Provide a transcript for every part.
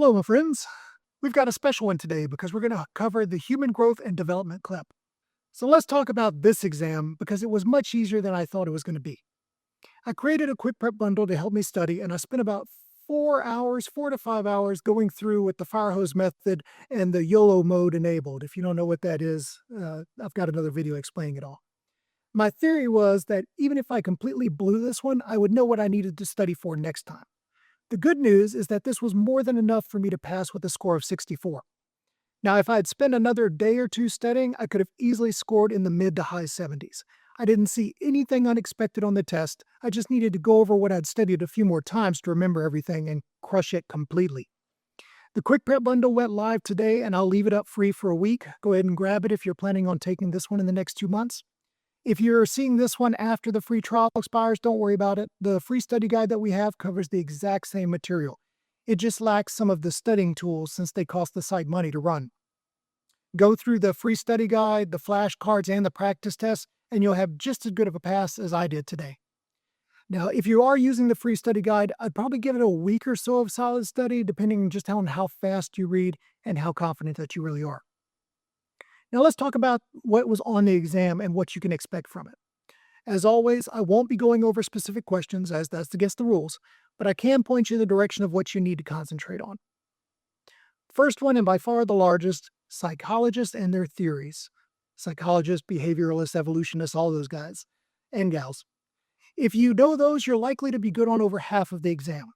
Hello, my friends. We've got a special one today because we're going to cover the Human Growth and Development CLEP. So let's talk about this exam because it was much easier than I thought it was going to be. I created a quick prep bundle to help me study, and I spent about 4 hours, 4 to 5 hours, going through with the fire hose method and the YOLO mode enabled. If you don't know what that is, I've got another video explaining it all. My theory was that even if I completely blew this one, I would know what I needed to study for next time. The good news is that this was more than enough for me to pass with a score of 64. Now, if I had spent another day or two studying, I could have easily scored in the mid to high 70s. I didn't see anything unexpected on the test. I just needed to go over what I'd studied a few more times to remember everything and crush it completely. The Quick Prep Bundle went live today, and I'll leave it up free for a week. Go ahead and grab it if you're planning on taking this one in the next 2 months. If you're seeing this one after the free trial expires, don't worry about it. The free study guide that we have covers the exact same material. It just lacks some of the studying tools since they cost the site money to run. Go through the free study guide, the flashcards, and the practice tests, and you'll have just as good of a pass as I did today. Now, if you are using the free study guide, I'd probably give it a week or so of solid study, depending just on how fast you read and how confident that you really are. Now let's talk about what was on the exam and what you can expect from it. As always, I won't be going over specific questions as that's against the rules, but I can point you in the direction of what you need to concentrate on. First one, and by far the largest, psychologists and their theories. Psychologists, behavioralists, evolutionists, all those guys and gals. If you know those, you're likely to be good on over half of the exam.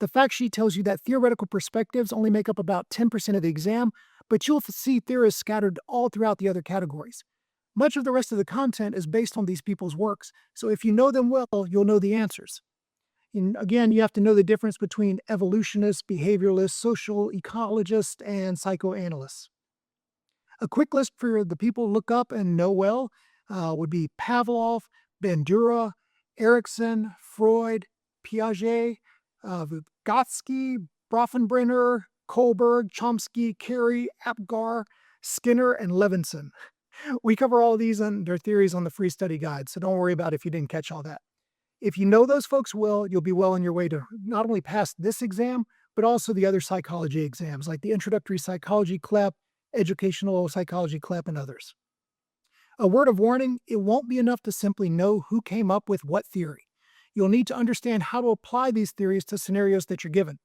The fact sheet tells you that theoretical perspectives only make up about 10% of the exam, but you'll see theorists scattered all throughout the other categories. Much of the rest of the content is based on these people's works, so if you know them well, you'll know the answers. And again, you have to know the difference between evolutionists, behavioralists, social ecologists, and psychoanalysts. A quick list for the people to look up and know well would be Pavlov, Bandura, Erikson, Freud, Piaget, Vygotsky, Bronfenbrenner, Kohlberg, Chomsky, Carey, Apgar, Skinner, and Levinson. We cover all of these and their theories on the free study guide, so don't worry about if you didn't catch all that. If you know those folks well, you'll be well on your way to not only pass this exam, but also the other psychology exams, like the Introductory Psychology CLEP, Educational Psychology CLEP, and others. A word of warning, it won't be enough to simply know who came up with what theory. You'll need to understand how to apply these theories to scenarios that you're given.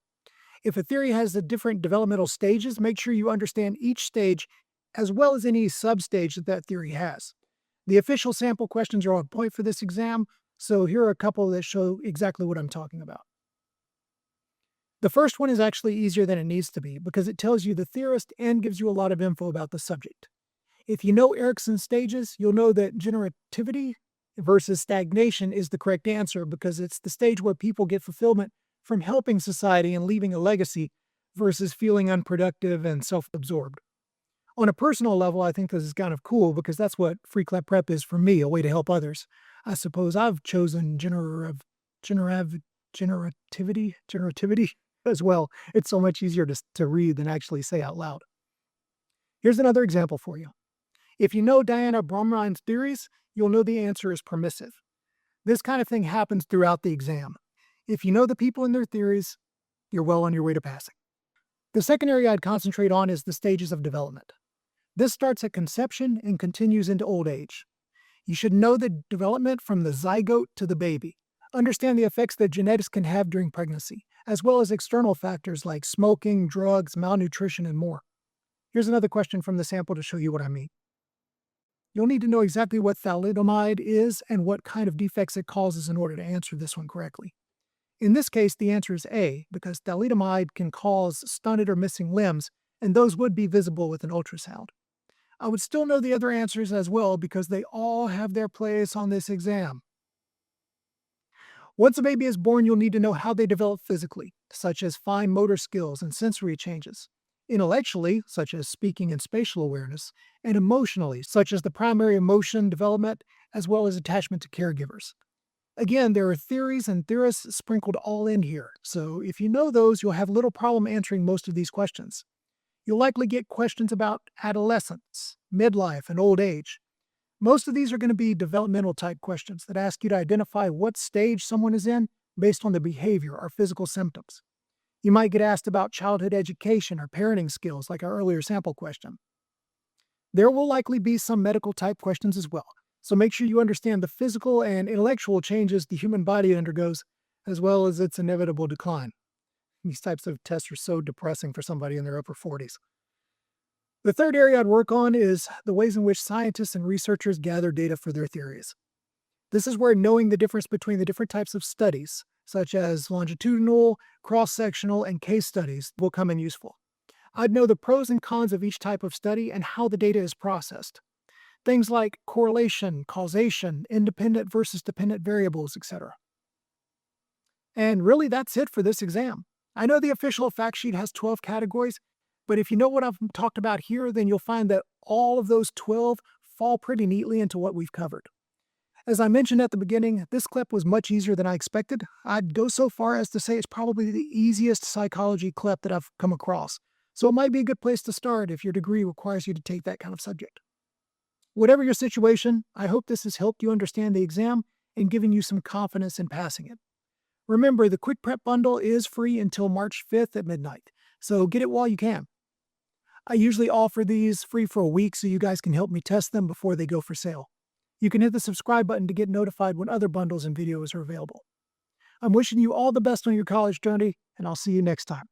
If a theory has the different developmental stages, make sure you understand each stage as well as any sub-stage that that theory has. The official sample questions are on point for this exam, so here are a couple that show exactly what I'm talking about. The first one is actually easier than it needs to be because it tells you the theorist and gives you a lot of info about the subject. If you know Erikson's stages, you'll know that generativity versus stagnation is the correct answer because it's the stage where people get fulfillment from helping society and leaving a legacy versus feeling unproductive and self-absorbed. On a personal level, I think this is kind of cool because that's what Free-Clep-Prep is for me, a way to help others. I suppose I've chosen generativity as well. It's so much easier to read than actually say out loud. Here's another example for you. If you know Diana Baumrind's theories, you'll know the answer is permissive. This kind of thing happens throughout the exam. If you know the people and their theories, you're well on your way to passing. The second area I'd concentrate on is the stages of development. This starts at conception and continues into old age. You should know the development from the zygote to the baby. Understand the effects that genetics can have during pregnancy, as well as external factors like smoking, drugs, malnutrition, and more. Here's another question from the sample to show you what I mean. You'll need to know exactly what thalidomide is and what kind of defects it causes in order to answer this one correctly. In this case, the answer is A, because thalidomide can cause stunted or missing limbs, and those would be visible with an ultrasound. I would still know the other answers as well because they all have their place on this exam. Once a baby is born, you'll need to know how they develop physically, such as fine motor skills and sensory changes. Intellectually, such as speaking and spatial awareness, and emotionally, such as the primary emotion development, as well as attachment to caregivers. Again, there are theories and theorists sprinkled all in here, so if you know those, you'll have little problem answering most of these questions. You'll likely get questions about adolescence, midlife, and old age. Most of these are going to be developmental type questions that ask you to identify what stage someone is in based on their behavior or physical symptoms. You might get asked about childhood education or parenting skills, like our earlier sample question. There will likely be some medical type questions as well, so make sure you understand the physical and intellectual changes the human body undergoes, as well as its inevitable decline. These types of tests are so depressing for somebody in their upper 40s. The third area I'd work on is the ways in which scientists and researchers gather data for their theories. This is where knowing the difference between the different types of studies, such as longitudinal, cross-sectional, and case studies, will come in useful. I'd know the pros and cons of each type of study and how the data is processed. Things like correlation, causation, independent versus dependent variables, etc. And really, that's it for this exam. I know the official fact sheet has 12 categories, but if you know what I've talked about here, then you'll find that all of those 12 fall pretty neatly into what we've covered. As I mentioned at the beginning, this CLEP was much easier than I expected. I'd go so far as to say it's probably the easiest psychology CLEP that I've come across. So it might be a good place to start if your degree requires you to take that kind of subject. Whatever your situation, I hope this has helped you understand the exam and given you some confidence in passing it. Remember, the Quick Prep Bundle is free until March 5th at midnight, so get it while you can. I usually offer these free for a week so you guys can help me test them before they go for sale. You can hit the subscribe button to get notified when other bundles and videos are available. I'm wishing you all the best on your college journey, and I'll see you next time.